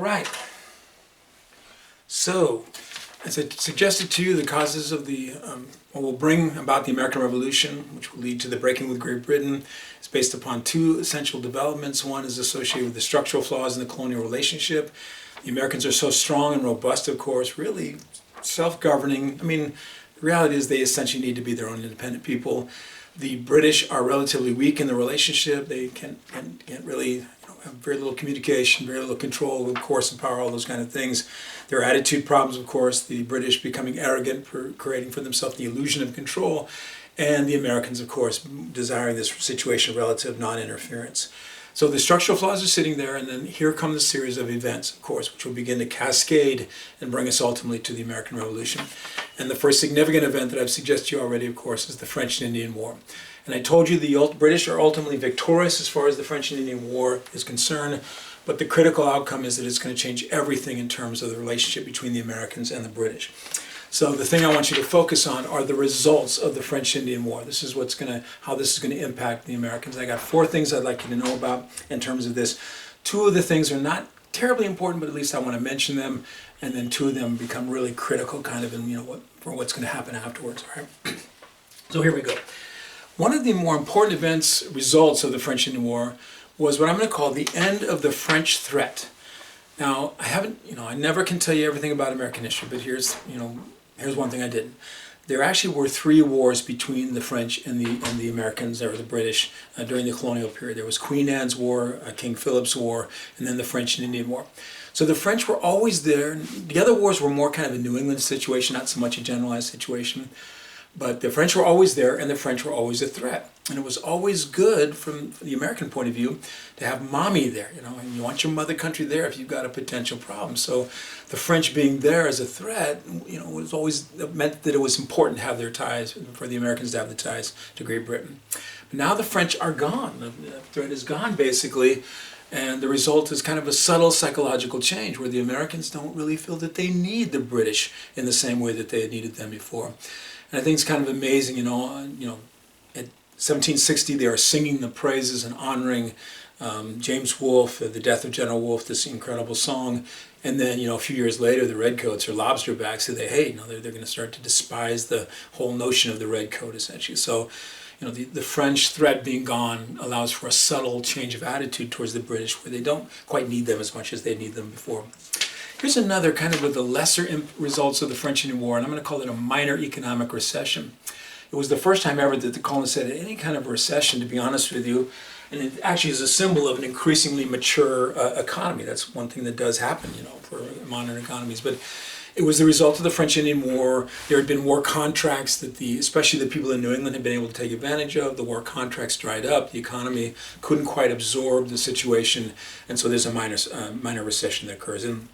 right. So, as I suggested to you, the causes of what will bring about the American Revolution, which will lead to the breaking with Great Britain, is based upon two essential developments. One is associated with the structural flaws in the colonial relationship. The Americans are so strong and robust, of course, really self-governing. I mean, the reality is they essentially need to be their own independent people. The British are relatively weak in the relationship. They can't really have very little communication, very little control, of course, and power, all those kind of things. There are attitude problems, of course, the British becoming arrogant, creating for themselves the illusion of control, and the Americans, of course, desiring this situation of relative non-interference. So the structural flaws are sitting there, and then here come the series of events, of course, which will begin to cascade and bring us ultimately to the American Revolution. And the first significant event that I've suggested to you already, of course, is the French and Indian War. And I told you the British are ultimately victorious as far as the French and Indian War is concerned, but the critical outcome is that it's going to change everything in terms of the relationship between the Americans and the British. So the thing I want you to focus on are the results of the French-Indian War. This is how this is going to impact the Americans. I got four things I'd like you to know about in terms of this. Two of the things are not terribly important, but at least I want to mention them, and then two of them become really critical, kind of, for what's going to happen afterwards. All right. So here we go. One of the more important results of the French-Indian War was what I'm going to call the end of the French threat. Now, I never can tell you everything about American history, but here's one thing I didn't. There actually were three wars between the French and the Americans, or the British, during the colonial period. There was Queen Anne's War, King Philip's War, and then the French and Indian War. So the French were always there. The other wars were more kind of a New England situation, not so much a generalized situation. But the French were always there, and the French were always a threat. And it was always good from the American point of view to have mommy there, and you want your mother country there if you've got a potential problem. So the French being there as a threat, was always meant that it was important to have their ties, for the Americans to have the ties to Great Britain. But now the French are gone. The threat is gone, basically. And the result is kind of a subtle psychological change where the Americans don't really feel that they need the British in the same way that they had needed them before. And I think it's kind of amazing, at 1760 they are singing the praises and honoring James Wolfe, the death of General Wolfe, this incredible song. And then, a few years later, the Redcoats or lobsterbacks say they're going to start to despise the whole notion of the Redcoat, essentially. So, the French threat being gone allows for a subtle change of attitude towards the British, where they don't quite need them as much as they need them before. Here's another kind of the lesser results of the French-Indian War, and I'm going to call it a minor economic recession. It was the first time ever that the colonists had any kind of recession, to be honest with you, and it actually is a symbol of an increasingly mature economy. That's one thing that does happen, for modern economies. But it was the result of the French-Indian War. There had been war contracts that especially the people in New England had been able to take advantage of. The war contracts dried up. The economy couldn't quite absorb the situation, and so there's a minor recession that occurs. And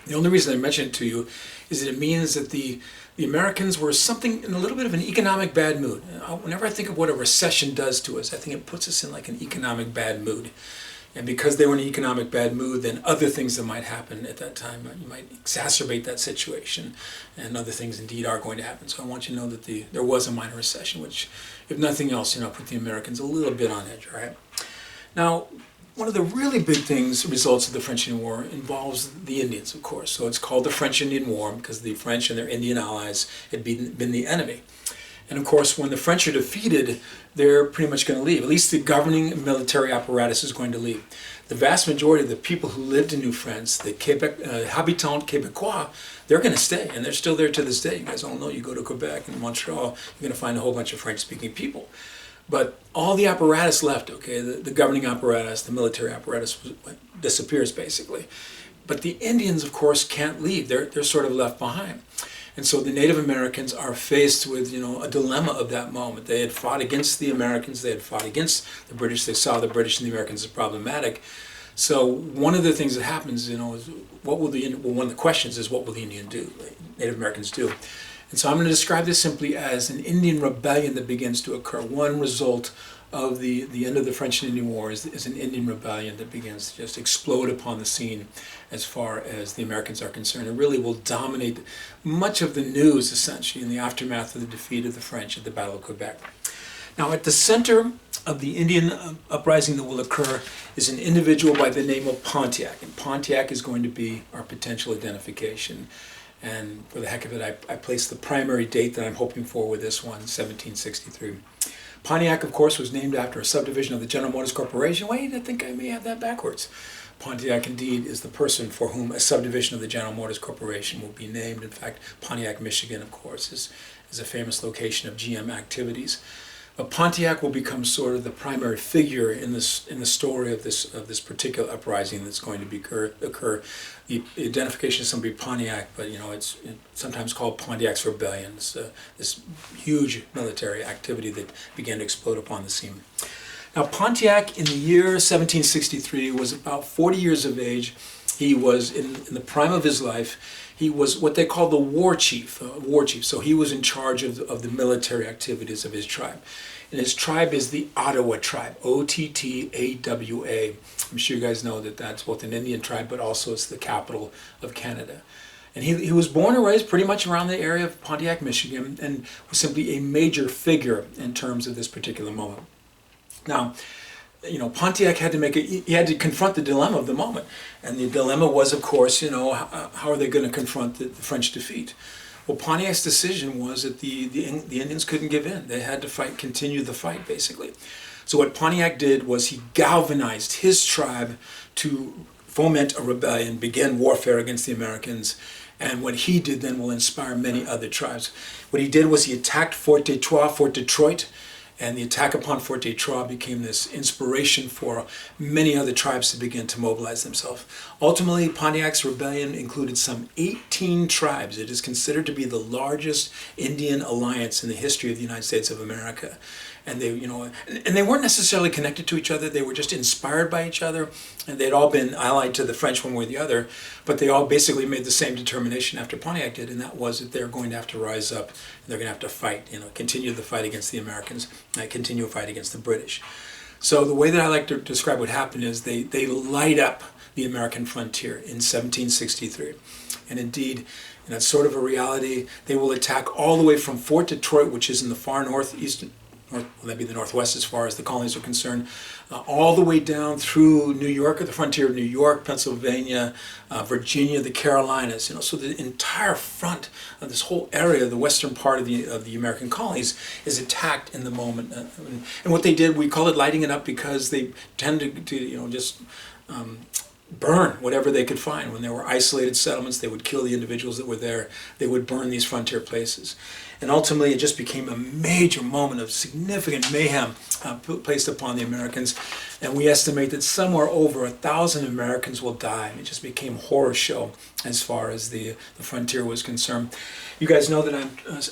the only reason I mention it to you is that it means that the Americans were something in a little bit of an economic bad mood. Whenever I think of what a recession does to us, I think it puts us in like an economic bad mood. And because they were in an economic bad mood, then other things that might happen at that time, you might exacerbate that situation, and other things indeed are going to happen. So I want you to know that there was a minor recession, which, if nothing else, put the Americans a little bit on edge, all right? Now, one of the really big results of the French-Indian War involves the Indians, of course. So it's called the French-Indian War because the French and their Indian allies had been the enemy. And of course, when the French are defeated, they're pretty much going to leave. At least the governing military apparatus is going to leave. The vast majority of the people who lived in New France, the habitants québécois, they're going to stay, and they're still there to this day. You guys all know, you go to Quebec and Montreal, you're going to find a whole bunch of French-speaking people. But all the apparatus left, okay, the governing apparatus, the military apparatus disappears basically. But the Indians, of course, can't leave. They're sort of left behind. And so the Native Americans are faced with, a dilemma of that moment. They had fought against the Americans, they had fought against the British, they saw the British and the Americans as problematic. So one of the things that happens, is one of the questions is, what will the Native Americans do? And so I'm going to describe this simply as an Indian rebellion that begins to occur. One result of the end of the French and Indian War is an Indian rebellion that begins to just explode upon the scene as far as the Americans are concerned. It really will dominate much of the news, essentially, in the aftermath of the defeat of the French at the Battle of Quebec. Now, at the center of the Indian uprising that will occur is an individual by the name of Pontiac. And Pontiac is going to be our potential identification. And for the heck of it, I placed the primary date that I'm hoping for with this one, 1763. Pontiac, of course, was named after a subdivision of the General Motors Corporation. Wait, I think I may have that backwards. Pontiac, indeed, is the person for whom a subdivision of the General Motors Corporation will be named. In fact, Pontiac, Michigan, of course, is a famous location of GM activities. But Pontiac will become sort of the primary figure in the story of this particular uprising that's going to occur. The identification is somebody Pontiac, but it's sometimes called Pontiacs Rebellion. It's this huge military activity that began to explode upon the scene. Now, Pontiac in the year 1763 was about 40 years of age. He was in the prime of his life. He was what they call the war chief. So he was in charge of the military activities of his tribe. And his tribe is the Ottawa tribe, Ottawa. I'm sure you guys know that that's both an Indian tribe, but also it's the capital of Canada. And he was born and raised pretty much around the area of Pontiac, Michigan, and was simply a major figure in terms of this particular moment. Now, Pontiac had to confront the dilemma of the moment. And the dilemma was, of course, how are they going to confront the French defeat? Well, Pontiac's decision was that the Indians couldn't give in. They had to fight, continue the fight, basically. So what Pontiac did was he galvanized his tribe to foment a rebellion, begin warfare against the Americans. And what he did then will inspire many other tribes. What he did was he attacked Fort Detroit, and the attack upon Fort Detroit became this inspiration for many other tribes to begin to mobilize themselves. Ultimately, Pontiac's rebellion included some 18 tribes. It is considered to be the largest Indian alliance in the history of the United States of America. And they weren't necessarily connected to each other. They were just inspired by each other, and they'd all been allied to the French one way or the other. But they all basically made the same determination after Pontiac did, and that was that they're going to have to rise up. And they're going to have to fight. Continue the fight against the Americans, and continue a fight against the British. So the way that I like to describe what happened is they light up the American frontier in 1763, and indeed. And that's sort of a reality. They will attack all the way from Fort Detroit, which is in the far northeast. That'd be the northwest as far as the colonies are concerned, all the way down through New York, or the frontier of New York, Pennsylvania, Virginia, the Carolinas. So the entire front of this whole area, the western part of the American colonies, is attacked in the moment. And what they did, we call it lighting it up because they tend to just burn whatever they could find. When there were isolated settlements, they would kill the individuals that were there. They would burn these frontier places. And ultimately, it just became a major moment of significant mayhem placed upon the Americans. And we estimate that somewhere over 1,000 Americans will die. It just became a horror show as far as the frontier was concerned. You guys know that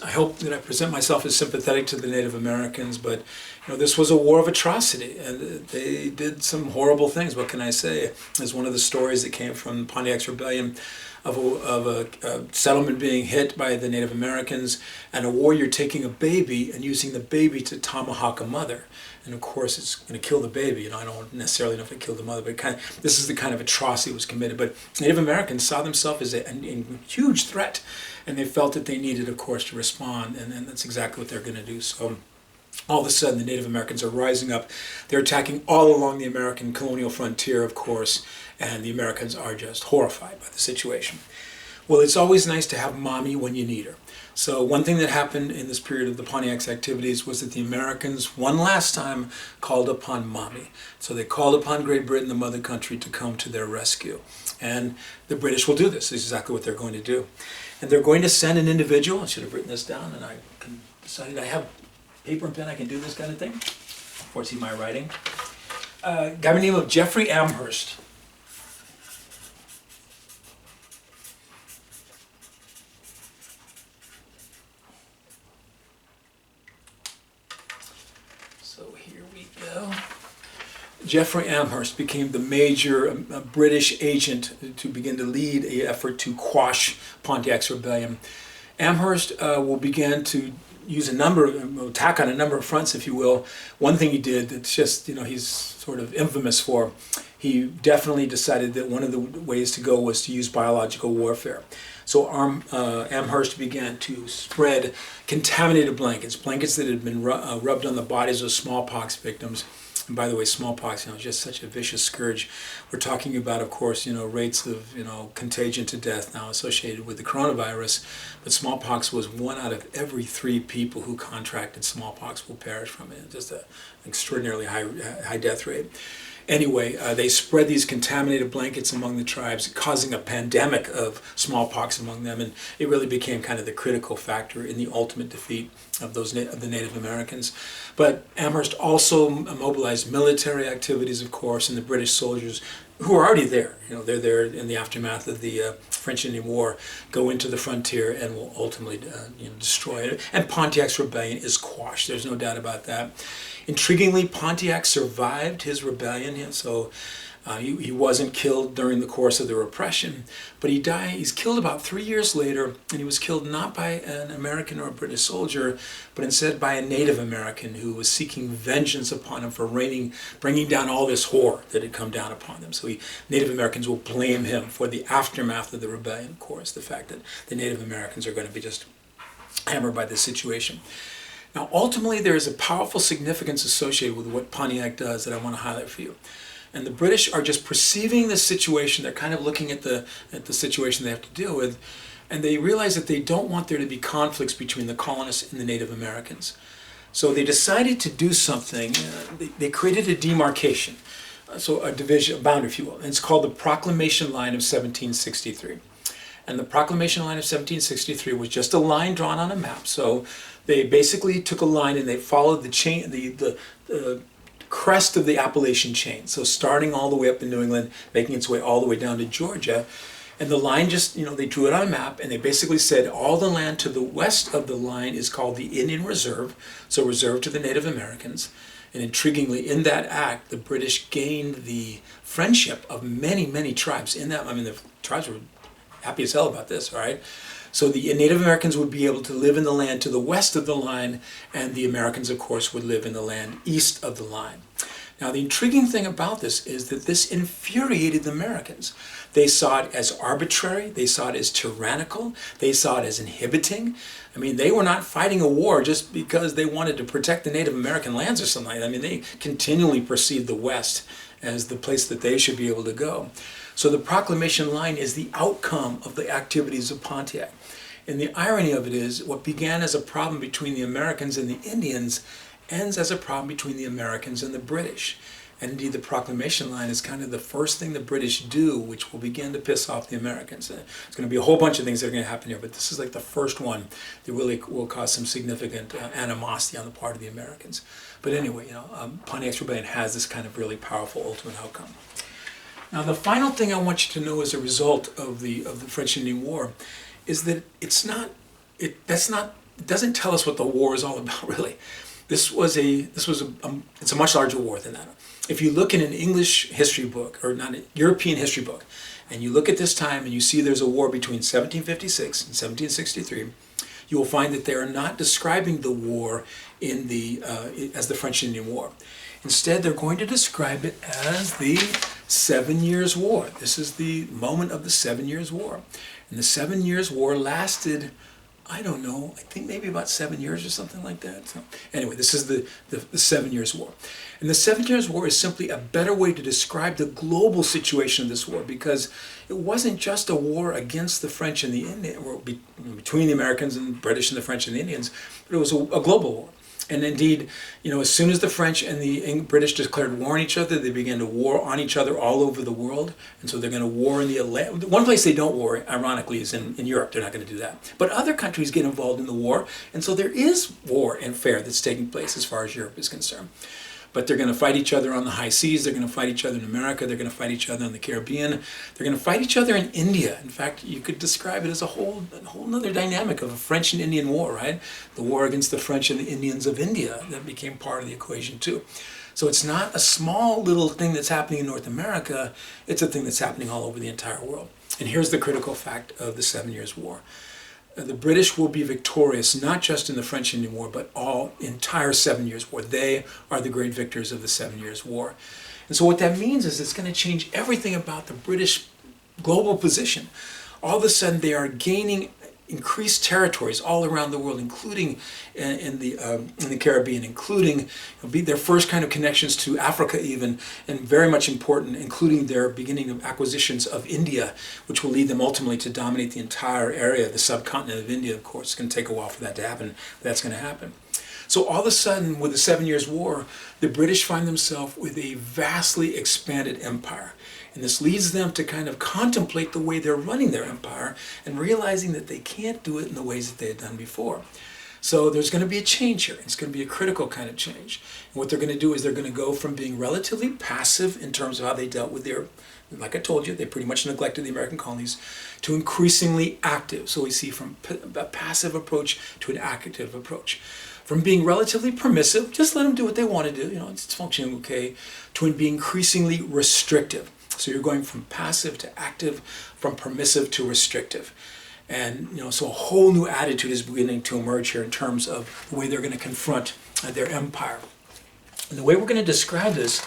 I hope that I present myself as sympathetic to the Native Americans, but this was a war of atrocity, and they did some horrible things. What can I say? There's one of the stories that came from Pontiac's Rebellion of a settlement being hit by the Native Americans, and a warrior taking a baby and using the baby to tomahawk a mother. And of course, it's going to kill the baby. I don't necessarily know if it killed the mother, but this is the kind of atrocity that was committed. But Native Americans saw themselves as a huge threat, and they felt that they needed, of course, to respond, and that's exactly what they're going to do. So all of a sudden, the Native Americans are rising up. They're attacking all along the American colonial frontier, of course, and the Americans are just horrified by the situation. Well, it's always nice to have mommy when you need her. So one thing that happened in this period of the Pontiac's activities was that the Americans, one last time, called upon mommy. So they called upon Great Britain, the mother country, to come to their rescue. And the British will do this. This is exactly what they're going to do. And they're going to send an individual. I should have written this down, and I decided I have paper and pen, I can do this kind of thing. Unfortunately, my writing. A guy by the name of Jeffrey Amherst. So here we go. Jeffrey Amherst became the major British agent to begin to lead an effort to quash Pontiac's rebellion. Amherst will begin to use attack on a number of fronts, if you will. One thing he did that's just, he's sort of infamous for, he definitely decided that one of the ways to go was to use biological warfare. So Amherst began to spread contaminated blankets, blankets that had been rubbed on the bodies of smallpox victims. And by the way, smallpox, is just such a vicious scourge. We're talking about, of course, rates of, contagion to death now associated with the coronavirus. But smallpox was 1 out of every 3 people who contracted smallpox will perish from it. Just an extraordinarily high death rate. Anyway, they spread these contaminated blankets among the tribes, causing a pandemic of smallpox among them, and it really became kind of the critical factor in the ultimate defeat of the Native Americans. But Amherst also mobilized military activities, of course, and the British soldiers who are already there. They're there in the aftermath of the French Indian War, go into the frontier and will ultimately destroy it. And Pontiac's Rebellion is quashed. There's no doubt about that. Intriguingly, Pontiac survived his rebellion, so he wasn't killed during the course of the repression, but he died. He's killed about 3 years later, and he was killed not by an American or a British soldier, but instead by a Native American who was seeking vengeance upon him for bringing down all this horror that had come down upon them. So Native Americans will blame him for the aftermath of the rebellion, of course, the fact that the Native Americans are going to be just hammered by this situation. Now, ultimately, there is a powerful significance associated with what Pontiac does that I want to highlight for you. And the British are just perceiving the situation. They're kind of looking at the situation they have to deal with, and they realize that they don't want there to be conflicts between the colonists and the Native Americans. So they decided to do something. They created a demarcation, so a division, a boundary, if you will. And it's called the Proclamation Line of 1763. And the Proclamation Line of 1763 was just a line drawn on a map. So they basically took a line and they followed the chain, the crest of the Appalachian chain. So starting all the way up in New England, making its way all the way down to Georgia. And the line just, they drew it on a map and they basically said all the land to the west of the line is called the Indian Reserve, so reserved to the Native Americans. And intriguingly, in that act, the British gained the friendship of many, many tribes. The tribes were happy as hell about this, all right? So the Native Americans would be able to live in the land to the west of the line, and the Americans, of course, would live in the land east of the line. Now, the intriguing thing about this is that this infuriated the Americans. They saw it as arbitrary, they saw it as tyrannical, they saw it as inhibiting. They were not fighting a war just because they wanted to protect the Native American lands or something like that. They continually perceived the West as the place that they should be able to go. So the Proclamation Line is the outcome of the activities of Pontiac. And the irony of it is, what began as a problem between the Americans and the Indians ends as a problem between the Americans and the British. And indeed, the Proclamation Line is kind of the first thing the British do, which will begin to piss off the Americans. There's going to be a whole bunch of things that are going to happen here, but this is like the first one that really will cause some significant animosity on the part of the Americans. But anyway, Pontiac's Rebellion has this kind of really powerful ultimate outcome. Now, the final thing I want you to know as a result of the French Indian War is that it doesn't tell us what the war is all about, really. It's a much larger war than that. If you look in an English history book, or not a European history book, and you look at this time and you see there's a war between 1756 and 1763, you will find that they are not describing the war as the French Indian War. Instead, they're going to describe it as the 7 Years' War. This is the moment of the 7 Years' War. And the 7 Years' War lasted, I don't know, I think maybe about 7 years or something like that. So anyway, this is the 7 Years' War. And the 7 Years' War is simply a better way to describe the global situation of this war, because it wasn't just a war against the French and the Indians, or between the Americans and the British and the French and the Indians, but it was a global war. And indeed, as soon as the French and the British declared war on each other, they began to war on each other all over the world. And so they're going to war in the Atlantic. One place they don't war, ironically, is in Europe. They're not going to do that. But other countries get involved in the war. And so there is war and fair that's taking place as far as Europe is concerned. But they're going to fight each other on the high seas. They're going to fight each other in America. They're going to fight each other in the Caribbean. They're going to fight each other in India. In fact, you could describe it as a whole other dynamic of a French and Indian war, right? The war against the French and the Indians of India that became part of the equation too. So it's not a small little thing that's happening in North America. It's a thing that's happening all over the entire world. And here's the critical fact of the 7 Years' War. The British will be victorious, not just in the French Indian War, but all entire 7 Years' War. They are the great victors of the 7 Years' War. And so what that means is it's going to change everything about the British global position. all of a sudden they are gaining increased territories all around the world, including in the Caribbean, including their first kind of connections to Africa even, and very much important, including their beginning of acquisitions of India, which will lead them ultimately to dominate the entire area, the subcontinent of India. Of course, it's going to take a while for that to happen, but that's going to happen. So all of a sudden, with the 7 Years' War, the British find themselves with a vastly expanded empire. And this leads them to kind of contemplate the way they're running their empire and realizing that they can't do it in the ways that they had done before. So there's going to be a change here. It's going to be a critical kind of change. And what they're going to do is they're going to go from being relatively passive in terms of how they dealt with their, like I told you, they pretty much neglected the American colonies, to increasingly active. So we see from a passive approach to an active approach. From being relatively permissive, just let them do what they want to do, it's functioning okay, to being increasingly restrictive. So you're going from passive to active, from permissive to restrictive. And so a whole new attitude is beginning to emerge here in terms of the way they're going to confront their empire. And the way we're going to describe this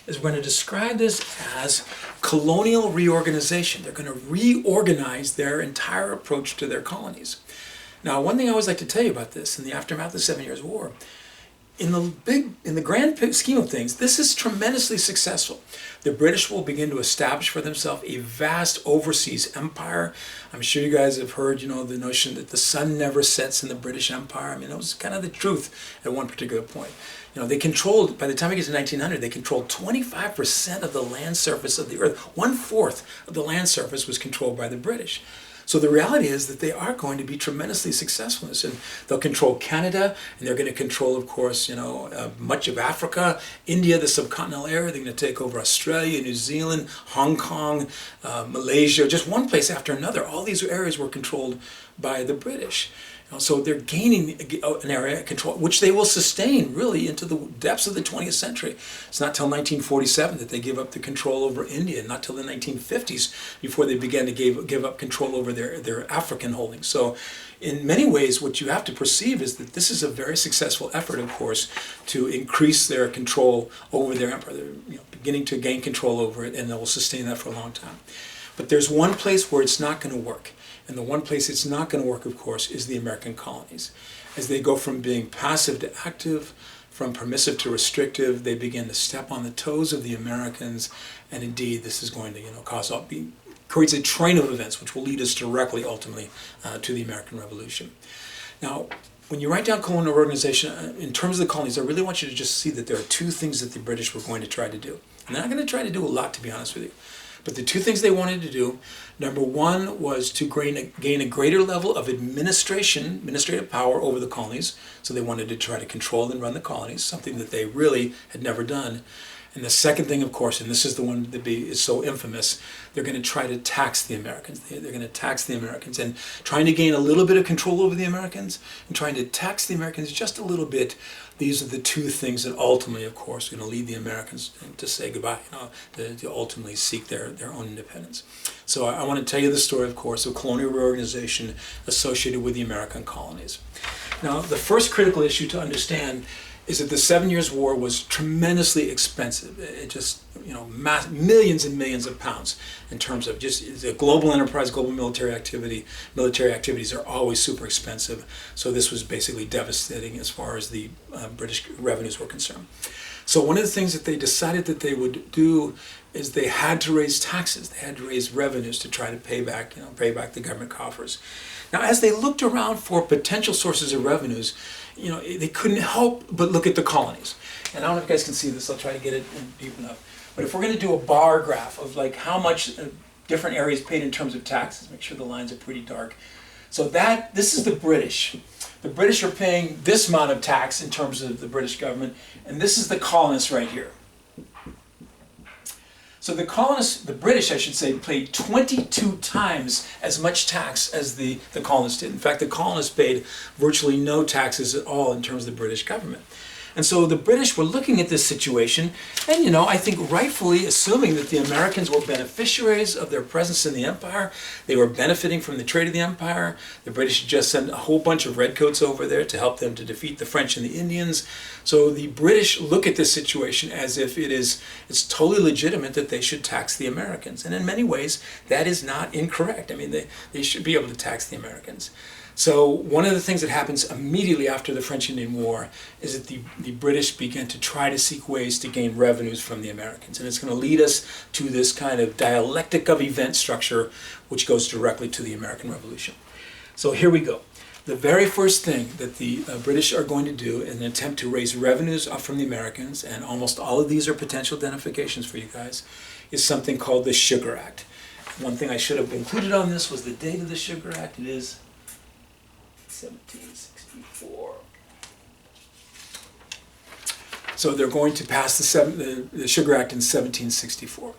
is we're going to describe this as colonial reorganization. They're going to reorganize their entire approach to their colonies. Now, one thing I always like to tell you about this in the aftermath of the 7 Years' War, in the grand scheme of things, this is tremendously successful. The British will begin to establish for themselves a vast overseas empire. I'm sure you guys have heard, the notion that the sun never sets in the British Empire. I mean, it was kind of the truth at one particular point. They controlled, by the time we get to 1900, they controlled 25% of the land surface of the earth. 1/4 of the land surface was controlled by the British. So the reality is that they are going to be tremendously successful in this, and they'll control Canada, and they're going to control, of course, much of Africa, India, the subcontinental area. They're going to take over Australia, New Zealand, Hong Kong, Malaysia, just one place after another. All these areas were controlled by the British. So they're gaining an area of control, which they will sustain really into the depths of the 20th century. It's not till 1947 that they give up the control over India, not till the 1950s before they began to give up control over their African holdings. So in many ways, what you have to perceive is that this is a very successful effort, of course, to increase their control over their empire. They're beginning to gain control over it, and they will sustain that for a long time. But there's one place where it's not going to work. And the one place it's not going to work, of course, is the American colonies. As they go from being passive to active, from permissive to restrictive, they begin to step on the toes of the Americans. And indeed, this is going to creates a train of events which will lead us directly, ultimately, to the American Revolution. Now, when you write down colonial reorganization, in terms of the colonies, I really want you to just see that there are two things that the British were going to try to do. And they're not going to try to do a lot, to be honest with you. But the two things they wanted to do, number one was to gain a greater level of administrative power over the colonies. So they wanted to try to control and run the colonies, something that they really had never done. And the second thing, of course, and this is the one that is so infamous, they're going to try to tax the Americans. They're going to tax the Americans, and trying to gain a little bit of control over the Americans and trying to tax the Americans just a little bit. These are the two things that ultimately, of course, are going to lead the Americans to say goodbye, to ultimately seek their own independence. So I want to tell you the story, of course, of colonial reorganization associated with the American colonies. Now, the first critical issue to understand is that the 7 Years' War was tremendously expensive. It just, millions and millions of pounds in terms of just the global enterprise, global military activity. Military activities are always super expensive. So this was basically devastating as far as the British revenues were concerned. So one of the things that they decided that they would do is they had to raise taxes. They had to raise revenues to try to pay back the government coffers. Now, as they looked around for potential sources of revenues, they couldn't help but look at the colonies. And I don't know if you guys can see this. I'll try to get it deep enough. But if we're going to do a bar graph of how much different areas paid in terms of taxes, make sure the lines are pretty dark. So this is the British. The British are paying this amount of tax in terms of the British government, and this is the colonists right here. So the British, I should say, paid 22 times as much tax as the colonists did. In fact, the colonists paid virtually no taxes at all in terms of the British government. And so the British were looking at this situation and, you know, I think rightfully assuming that the Americans were beneficiaries of their presence in the empire. They were benefiting from the trade of the empire. The British had just sent a whole bunch of redcoats over there to help them to defeat the French and the Indians. So the British look at this situation as if it's totally legitimate that they should tax the Americans. And in many ways, that is not incorrect. I mean, they should be able to tax the Americans. So one of the things that happens immediately after the French-Indian War is that the British begin to try to seek ways to gain revenues from the Americans. And it's going to lead us to this kind of dialectic of event structure, which goes directly to the American Revolution. So here we go. The very first thing that the British are going to do in an attempt to raise revenues from the Americans, and almost all of these are potential identifications for you guys, is something called the Sugar Act. One thing I should have included on this was the date of the Sugar Act. It is 1764. So they're going to pass the Sugar Act in 1764.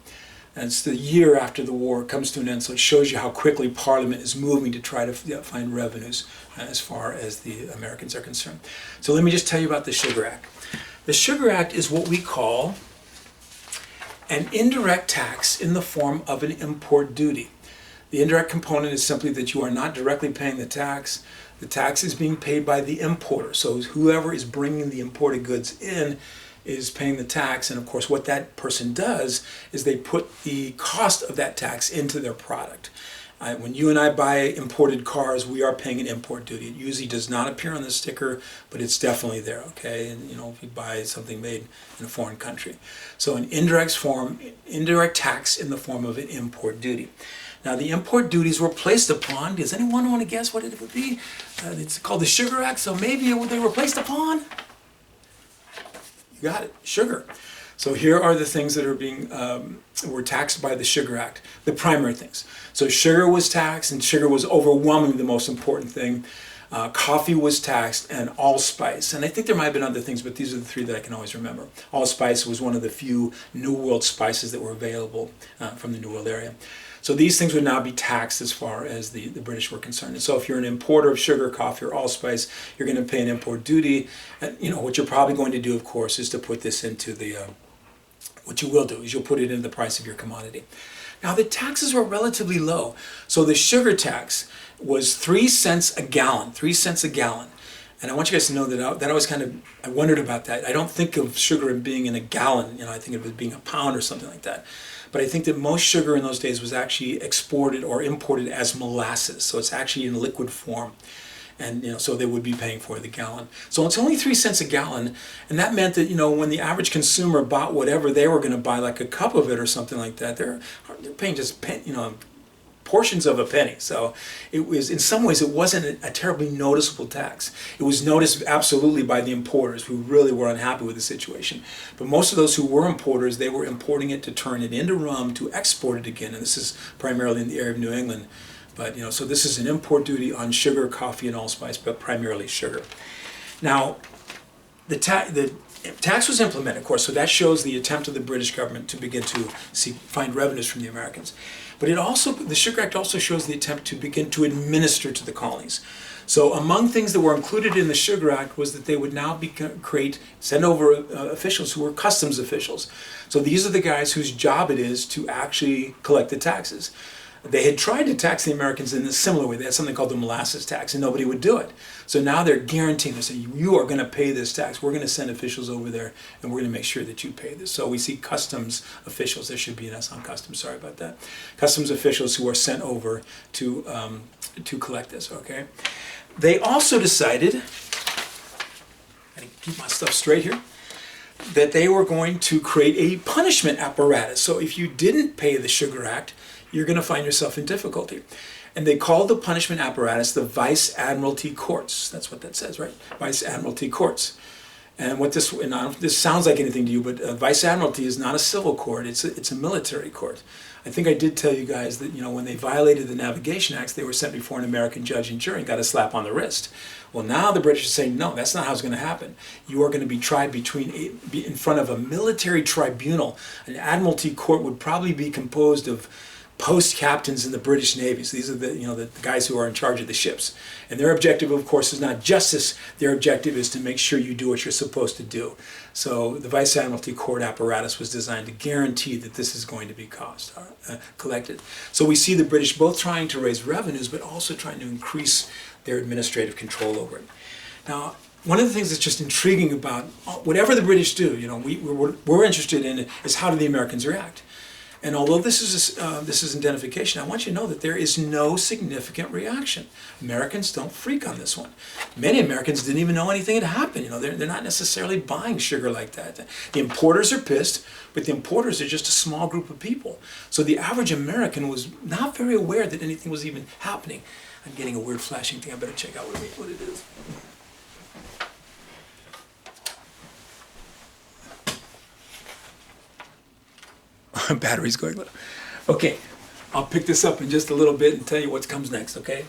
And it's the year after the war comes to an end, so it shows you how quickly Parliament is moving to try to find revenues as far as the Americans are concerned. So let me just tell you about the Sugar Act. The Sugar Act is what we call an indirect tax in the form of an import duty. The indirect component is simply that you are not directly paying the tax. The tax is being paid by the importer. So whoever is bringing the imported goods in is paying the tax. And of course, what that person does is they put the cost of that tax into their product. When you and I buy imported cars, we are paying an import duty. It usually does not appear on the sticker, but it's definitely there, okay? And you know, if you buy something made in a foreign country. So an indirect tax in the form of an import duty. Now, the import duties were placed upon, does anyone want to guess what it would be? It's called the Sugar Act, so maybe they were placed upon? You got it, sugar. So here are the things that are were taxed by the Sugar Act, the primary things. So sugar was taxed, and sugar was overwhelmingly the most important thing. Coffee was taxed, and allspice. And I think there might have been other things, but these are the three that I can always remember. Allspice was one of the few New World spices that were available from the New World area. So these things would now be taxed as far as the British were concerned. And so if you're an importer of sugar, coffee, or allspice, you're going to pay an import duty. And, you know, what you're probably going to do, of course, is to put this into what you will do is you'll put it into the price of your commodity. Now, the taxes were relatively low. So the sugar tax was 3 cents a gallon, 3 cents a gallon. And I want you guys to know that I was I wondered about that. I don't think of sugar being in a gallon. You know, I think of it being a pound or something like that. But I think that most sugar in those days was actually exported or imported as molasses. So it's actually in liquid form. And, you know, so they would be paying for the gallon. So it's only 3 cents a gallon. And that meant that, you know, when the average consumer bought whatever they were going to buy, like a cup of it or something like that, they're paying just, you know, portions of a penny. So it was, in some ways, it wasn't a terribly noticeable tax. It was noticed absolutely by the importers who really were unhappy with the situation. But most of those who were importers, they were importing it to turn it into rum, to export it again. And this is primarily in the area of New England. But, you know, so this is an import duty on sugar, coffee, and allspice, but primarily sugar. Now, the tax was implemented, of course, so that shows the attempt of the British government to begin to find revenues from the Americans. But the Sugar Act also shows the attempt to begin to administer to the colonies. So among things that were included in the Sugar Act was that they would now send over officials who were customs officials. So these are the guys whose job it is to actually collect the taxes. They had tried to tax the Americans in a similar way. They had something called the molasses tax, and nobody would do it. So now they're guaranteeing, they're saying, you are going to pay this tax. We're going to send officials over there, and we're going to make sure that you pay this. So we see customs officials. There should be an S on customs, sorry about that. Customs officials who are sent over to collect this, okay? They also decided, I keep my stuff straight here, that they were going to create a punishment apparatus. So if you didn't pay the Sugar Act, you're going to find yourself in difficulty. And they called the punishment apparatus the Vice Admiralty Courts. That's what that says, right? Vice Admiralty Courts. And what this sounds like anything to you, but Vice Admiralty is not a civil court. It's a military court. I think I did tell you guys that, you know, when they violated the Navigation Acts, they were sent before an American judge and jury and got a slap on the wrist. Well, now the British are saying, no, that's not how it's going to happen. You are going to be tried in front of a military tribunal. An Admiralty court would probably be composed of post captains in the British Navy. So these are the guys who are in charge of the ships. And their objective, of course, is not justice. Their objective is to make sure you do what you're supposed to do. So the Vice Admiralty Court apparatus was designed to guarantee that this is going to be collected. So we see the British both trying to raise revenues, but also trying to increase their administrative control over it. Now, one of the things that's just intriguing about whatever the British do, we're interested in is how do the Americans react. And although this is identification, I want you to know that there is no significant reaction. Americans don't freak on this one. Many Americans didn't even know anything had happened. They're not necessarily buying sugar like that. The importers are pissed, but the importers are just a small group of people. So the average American was not very aware that anything was even happening. I'm getting a weird flashing thing. I better check out what it is. Battery's going low. Okay, I'll pick this up in just a little bit and tell you what comes next, okay?